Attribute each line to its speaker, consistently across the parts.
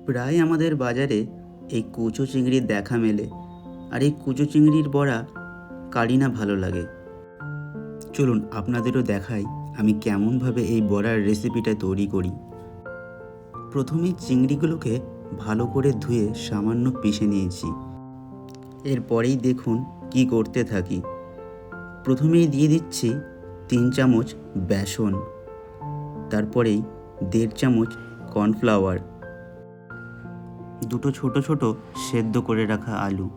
Speaker 1: প্রায় আমাদের বাজারে এই কুচো চিংড়ির দেখা মেলে, আর এই কুচো চিংড়ির বড়া কারই না ভালো লাগে। চলুন আপনাদেরও দেখাই আমি কেমনভাবে এই বড়ার রেসিপিটা তৈরি করি। প্রথমেই চিংড়িগুলোকে ভালো করে ধুয়ে সামান্য পিষে নিয়েছি। এরপরেই দেখুন কি করতে থাকি। প্রথমেই দিয়ে দিচ্ছি 3 চামচ বেসন, তারপরেই 1.5 চামচ কর্নফ্লাওয়ার, দুটো ছোট ছোট সেদ্ধ করে রাখা আলু,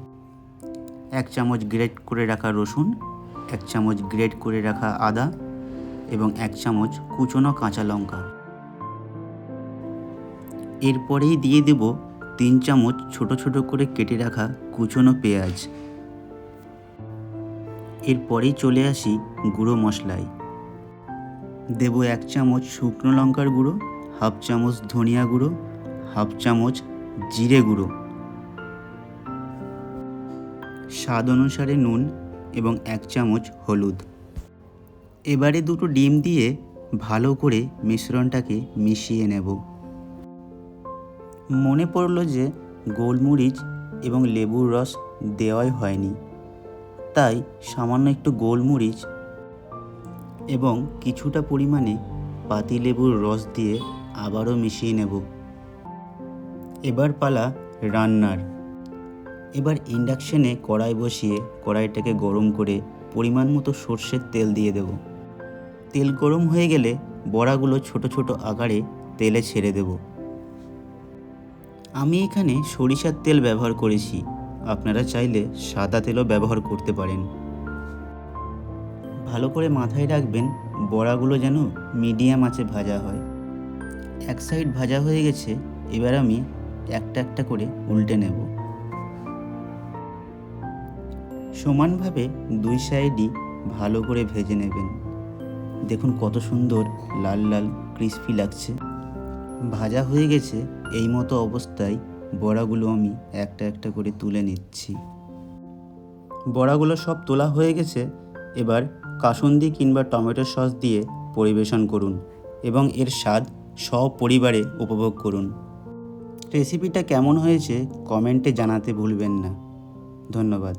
Speaker 1: 1 চামচ গ্রেট করে রাখা রসুন, 1 চামচ গ্রেট করে রাখা আদা এবং 1 চামচ কুচনো কাঁচা লঙ্কা। এরপরেই দিয়ে দেব 3 চামচ ছোট ছোট করে কেটে রাখা কুচনো পেঁয়াজ। এরপরেই চলে আসি গুঁড়ো মশলায়। দেব 1 চামচ শুকনো লঙ্কার গুঁড়ো, 1/2 চামচ ধনিয়া গুঁড়ো, 1/2 চামচ জিরে গুঁড়ো, স্বাদ অনুসারে নুন এবং 1 চামচ হলুদ। এবারে দুটো ডিম দিয়ে ভালো করে মিশ্রণটাকে মিশিয়ে নেব। মনে পড়ল যে গোলমরিচ এবং লেবুর রস দেওয়াই হয়নি, তাই সামান্য একটু গোলমরিচ এবং কিছুটা পরিমাণে পাতিলেবুর রস দিয়ে আবারও মিশিয়ে নেব। এবার পালা রান্নার। এবার ইন্ডাকশনে কড়াই বসিয়ে কড়াইটাকে গরম করে পরিমাণ মতো সর্ষের তেল দিয়ে দেব। তেল গরম হয়ে গেলে বড়াগুলো ছোট ছোট আকারে তেলে ছেড়ে দেব। আমি এখানে সরিষার তেল ব্যবহার করেছি, আপনারা চাইলে সাদা তেলও ব্যবহার করতে পারেন। ভালো করে মাথায় রাখবেন বড়াগুলো যেন মিডিয়াম আঁচে ভাজা হয়। এক সাইড ভাজা হয়ে গেছে, এবার আমি একটা একটা করে উল্টে নেব। সমানভাবে 2 সাইডই ভালো করে ভেজে নেবেন। দেখুন কত সুন্দর লাল লাল ক্রিস্পি লাগছে। ভাজা হয়ে গেছে, এই মতো অবস্থায় বড়াগুলো আমি একটা একটা করে তুলে নিচ্ছি। বড়াগুলো সব তোলা হয়ে গেছে, এবার কাসুন্দি কিংবা টমেটো সস দিয়ে পরিবেশন করুন এবং এর স্বাদ সপরিবারে উপভোগ করুন। রেসিপিটা কেমন হয়েছে কমেন্টে জানাতে ভুলবেন না। ধন্যবাদ।